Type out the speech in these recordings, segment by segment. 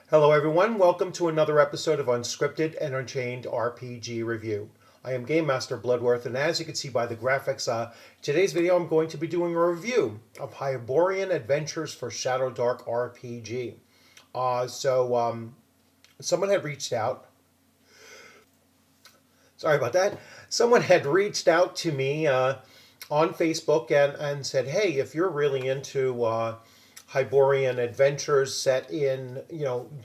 Hello everyone, welcome to another episode of Unscripted and Unchained RPG Review. I am Game Master Bloodworth, and as you can see by the graphics, today's video I'm going to be doing a review of Hyborian Adventures for ShadowDark RPG. Someone had reached out. Sorry about that. Someone had reached out to me on Facebook and said, "Hey, if you're really into Hyborian adventures set in,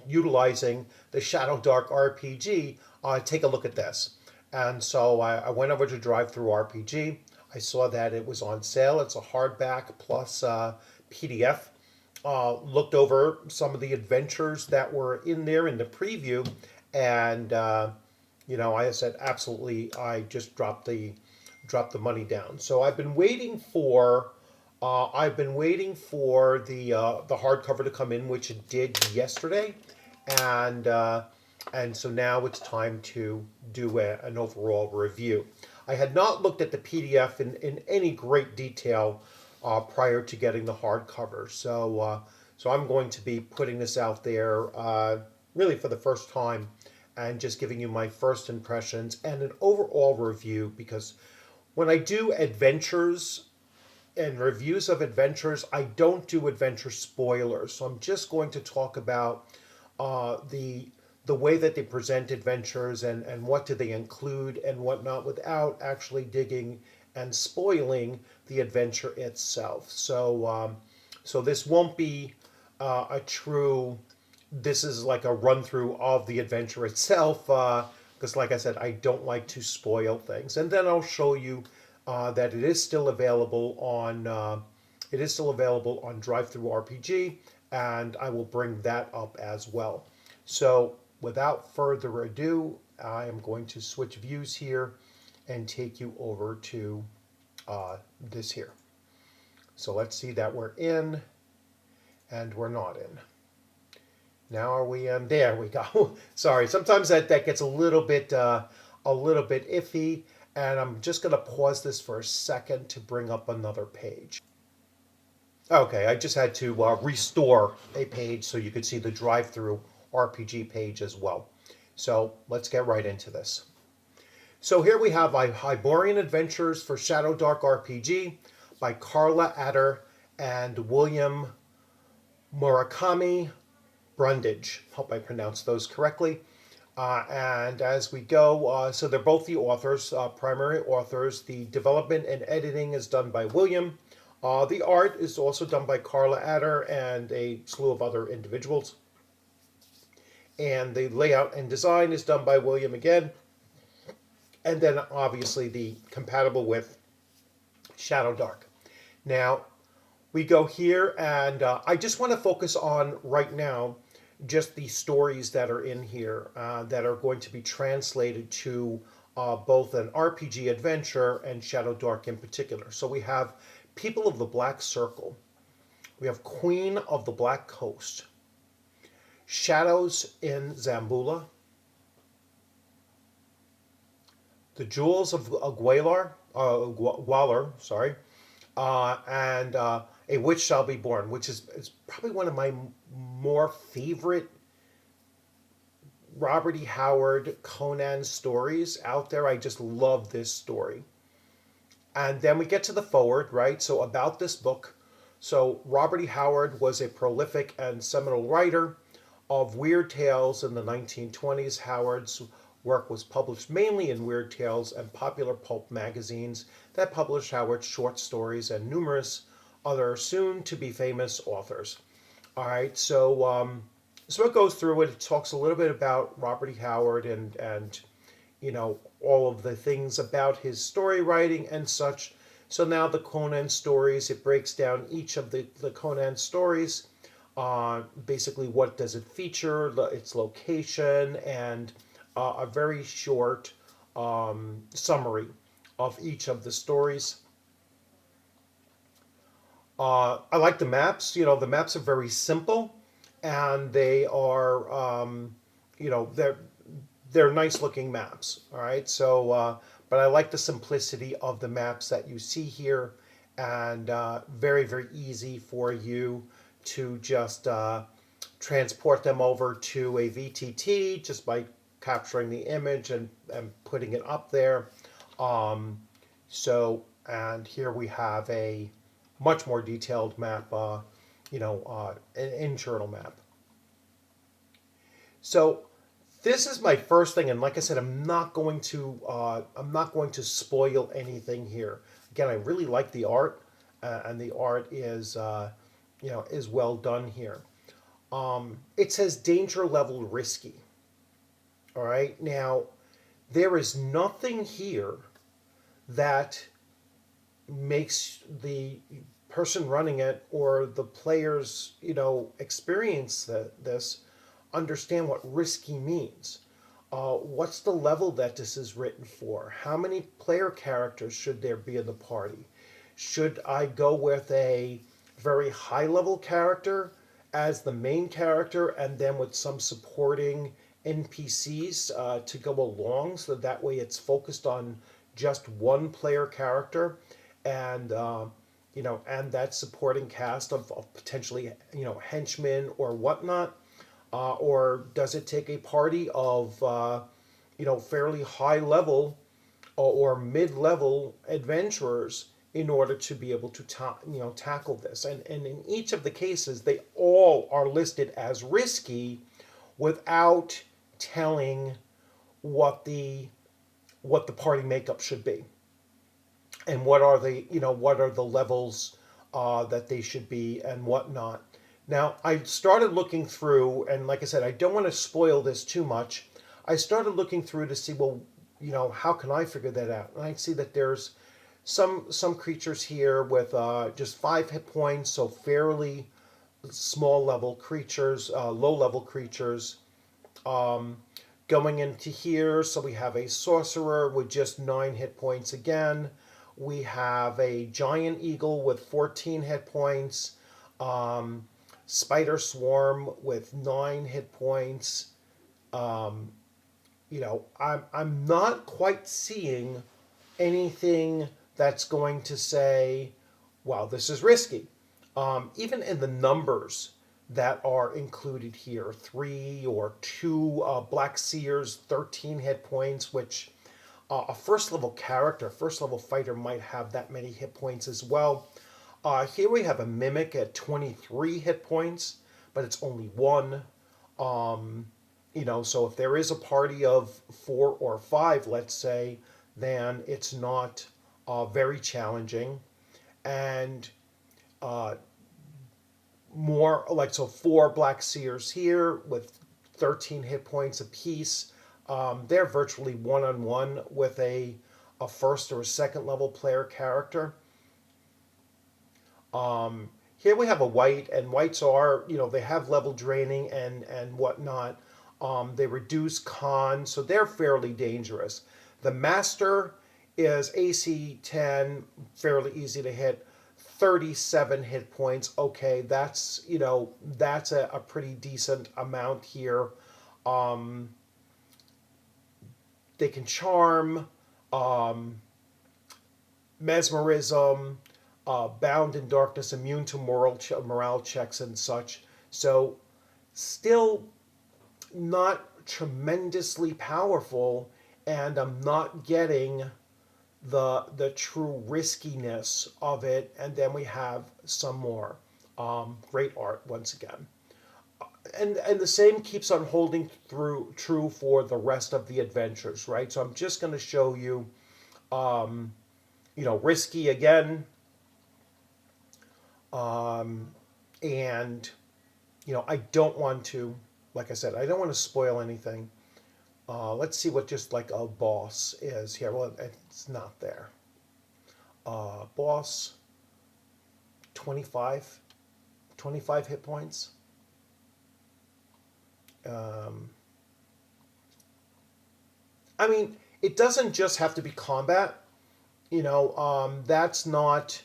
utilizing the ShadowDark RPG, take a look at this." And so I went over to Drive Through RPG. I saw that it was on sale. It's a hardback plus PDF. Looked over some of the adventures that were in there in the preview, and I said absolutely. I just dropped the money down. So I've been waiting for the hardcover to come in, which it did yesterday, and so now it's time to do an overall review. I had not looked at the PDF in any great detail prior to getting the hardcover, so I'm going to be putting this out there really for the first time and just giving you my first impressions and an overall review, because when I do adventures and reviews of adventures, I don't do adventure spoilers. So I'm just going to talk about the way that they present adventures and what do they include and whatnot without actually digging and spoiling the adventure itself. So this won't be a true. This is like a run through of the adventure itself, because, like I said, I don't like to spoil things. And then I'll show you that it is still available on Drive Through RPG, and I will bring that up as well. So without further ado, I am going to switch views here and take you over to this here. So let's see that we're in and we're not in. Now are we in? There we go. Sorry, sometimes that gets a little bit iffy, and I'm just going to pause this for a second to bring up another page. Okay, I just had to restore a page so you could see the drive-through RPG page as well. So let's get right into this. So here we have Hyborian Adventures for ShadowDark RPG by Carla Adder and William Murakami Brundage. Hope I pronounced those correctly. And as we go, so they're both the authors, primary authors. The development and editing is done by William. The art is also done by Carla Adder and a slew of other individuals. And the layout and design is done by William again. And then obviously the compatible with ShadowDark. Now, we go here, and I just want to focus on right now just the stories that are in here that are going to be translated to both an RPG adventure and ShadowDark in particular. So we have People of the Black Circle. We have Queen of the Black Coast. Shadows in Zambula. The Jewels of Gwalar, sorry. And A Witch Shall Be Born, which is probably one of my more favorite Robert E. Howard Conan stories out there. I just love this story. And then we get to the foreword, right? So about this book. So Robert E. Howard was a prolific and seminal writer of weird tales in the 1920s. Howard's work was published mainly in Weird Tales and popular pulp magazines that published Howard's short stories and numerous other soon-to-be famous authors. All right, so it goes through it. It talks a little bit about Robert E. Howard and all of the things about his story writing and such. So now the Conan stories, it breaks down each of the Conan stories. Basically, what does it feature, its location, and a very short summary of each of the stories. I like the maps. The maps are very simple, and they are, they're nice looking maps. All right. So, but I like the simplicity of the maps that you see here, and very, very easy for you to just transport them over to a VTT just by capturing the image and putting it up there. And here we have a much more detailed map, an internal map. So this is my first thing, and like I said, I'm not going to spoil anything here. Again, I really like the art, and the art is is well done here. It says danger level risky. All right, now there is nothing here that makes the person running it or the players, experience this, understand what risky means. What's the level that this is written for? How many player characters should there be in the party? Should I go with a very high level character as the main character and then with some supporting NPCs to go along, so that way it's focused on just one player character and and that supporting cast of potentially henchmen or whatnot, or does it take a party of fairly high level or mid level adventurers in order to be able to tackle this? And in each of the cases, they all are listed as risky without telling what the party makeup should be and what are the levels that they should be and whatnot. Now, I started looking through, and like I said, I don't want to spoil this too much. I started looking through to see, well, how can I figure that out? And I see that there's some creatures here with just 5 hit points, so fairly small level creatures, low level creatures. Going into here, so we have a sorcerer with just 9 hit points again. We have a giant eagle with 14 hit points. Spider swarm with 9 hit points. I'm not quite seeing anything that's going to say, wow, this is risky. Even in the numbers that are included here, 3 or 2 Black Seers, 13 hit points, which a first level character, first level fighter might have that many hit points as well. Here we have a Mimic at 23 hit points, but it's only 1. So if there is a party of 4 or 5, let's say, then it's not very challenging. And more like, so 4 Black Seers here with 13 hit points apiece. They're virtually one-on-one with a first or a second level player character. Here we have a white, and whites are, they have level draining and whatnot. They reduce con, so they're fairly dangerous. The master is AC 10, fairly easy to hit. 37 hit points. Okay, that's a pretty decent amount here. They can charm, mesmerism, bound in darkness, immune to morale checks and such. So still not tremendously powerful, and I'm not getting the true riskiness of it. And then we have some more great art once again. And the same keeps on holding true for the rest of the adventures, right? So I'm just going to show you, risky again, and I don't want to, like I said, I don't want to spoil anything. Let's see what just like a boss is here. Well, it's not there. Boss, 25 hit points. I mean, it doesn't just have to be combat. That's not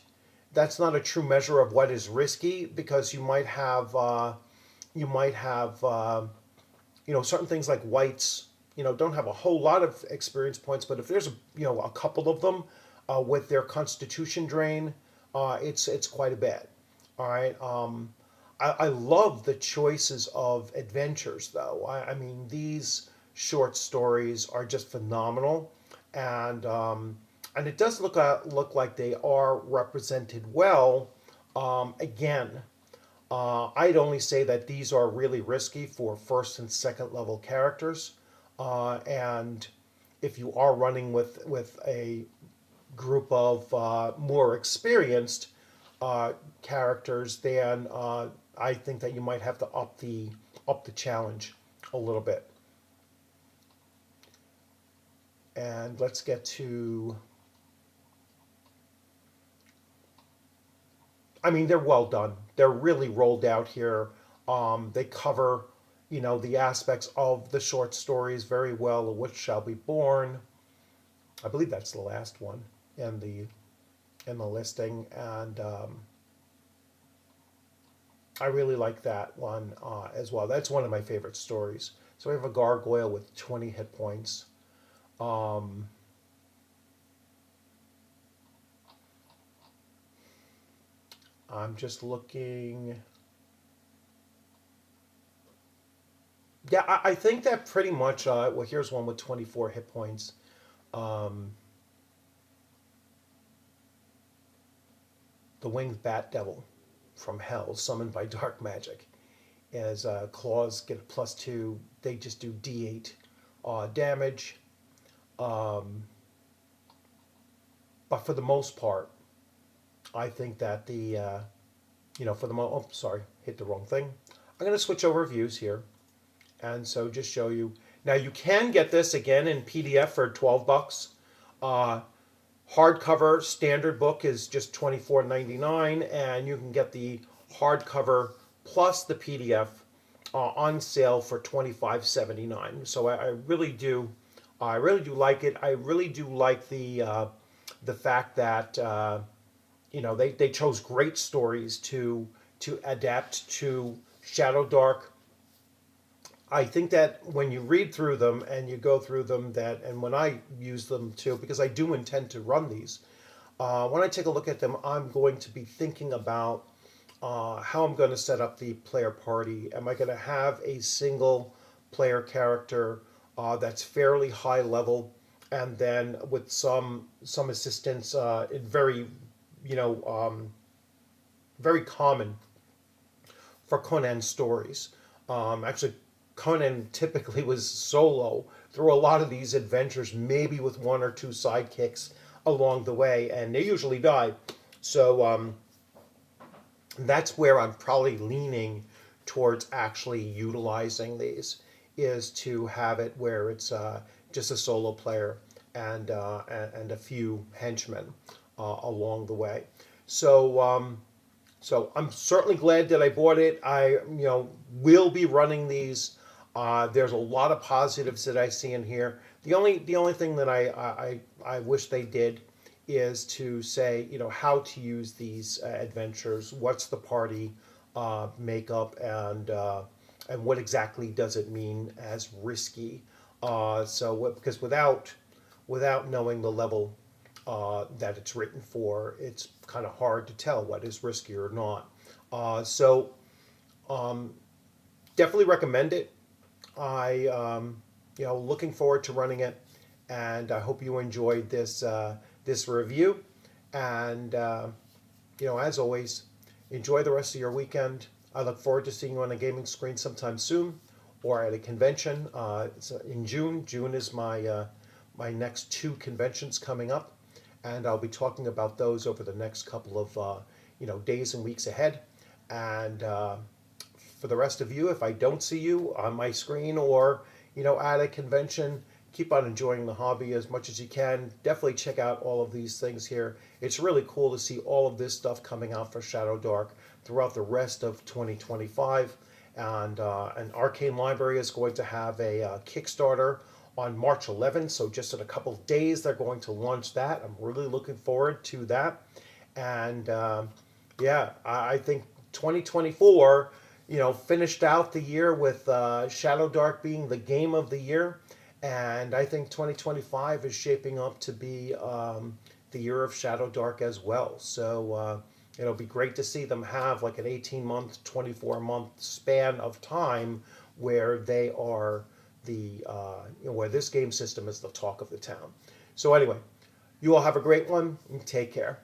a true measure of what is risky, because you might have certain things like whites, don't have a whole lot of experience points, but if there's a couple of them with their constitution drain, it's quite a bit. All right. I love the choices of adventures, though. I mean, these short stories are just phenomenal, and it does look like they are represented well. Again, I'd only say that these are really risky for first and second level characters, and if you are running with a group of more experienced characters, then I think that you might have to up the challenge a little bit. And let's get to. I mean, they're well done. They're really rolled out here. They cover, the aspects of the short stories very well. A Witch Shall Be Born. I believe that's the last one in the listing, and I really like that one as well. That's one of my favorite stories. So we have a gargoyle with 20 hit points. Um, I'm just looking. Yeah, I think that pretty much. Well, here's one with 24 hit points. Um, the Winged Bat Devil from Hell, summoned by dark magic. As claws get a +2, they just do D8 damage. Um, but for the most part, I think that for the oh, sorry, hit the wrong thing. I'm going to switch over views here, and so just show you. Now you can get this again in PDF for $12. Uh, Hardcover standard book is just $24.99, and you can get the hardcover plus the PDF on sale for $25.79. So I really do like it. I really do like the fact that they chose great stories to adapt to ShadowDark. I think that when you read through them and you go through them, and when I use them too, because I do intend to run these, when I take a look at them, I'm going to be thinking about how I'm going to set up the player party. Am I going to have a single player character that's fairly high level, and then with some assistance in you know very common for Conan stories. Actually, Conan typically was solo through a lot of these adventures, maybe with one or two sidekicks along the way, and they usually die. So that's where I'm probably leaning towards actually utilizing these, is to have it where it's just a solo player and a few henchmen along the way. So so I'm certainly glad that I bought it. I will be running these. There's a lot of positives that I see in here. The only thing that I wish they did is to say how to use these adventures. What's the party makeup, and what exactly does it mean as risky? Because without knowing the level that it's written for, it's kind of hard to tell what is risky or not. So definitely recommend it. I looking forward to running it, and I hope you enjoyed this review. And as always, enjoy the rest of your weekend. I look forward to seeing you on a gaming screen sometime soon, or at a convention. In June. June is my next two conventions coming up, and I'll be talking about those over the next couple of days and weeks ahead. And for the rest of you, if I don't see you on my screen or at a convention, keep on enjoying the hobby as much as you can. Definitely check out all of these things here. It's really cool to see all of this stuff coming out for ShadowDark throughout the rest of 2025. And Arcane Library is going to have a Kickstarter on March 11th, so just in a couple of days they're going to launch that. I'm really looking forward to that. And I think 2024 finished out the year with ShadowDark being the game of the year, and I think 2025 is shaping up to be the year of ShadowDark as well. So It'll be great to see them have like an 18-month, 24-month span of time where they are where this game system is the talk of the town. So anyway, you all have a great one and take care.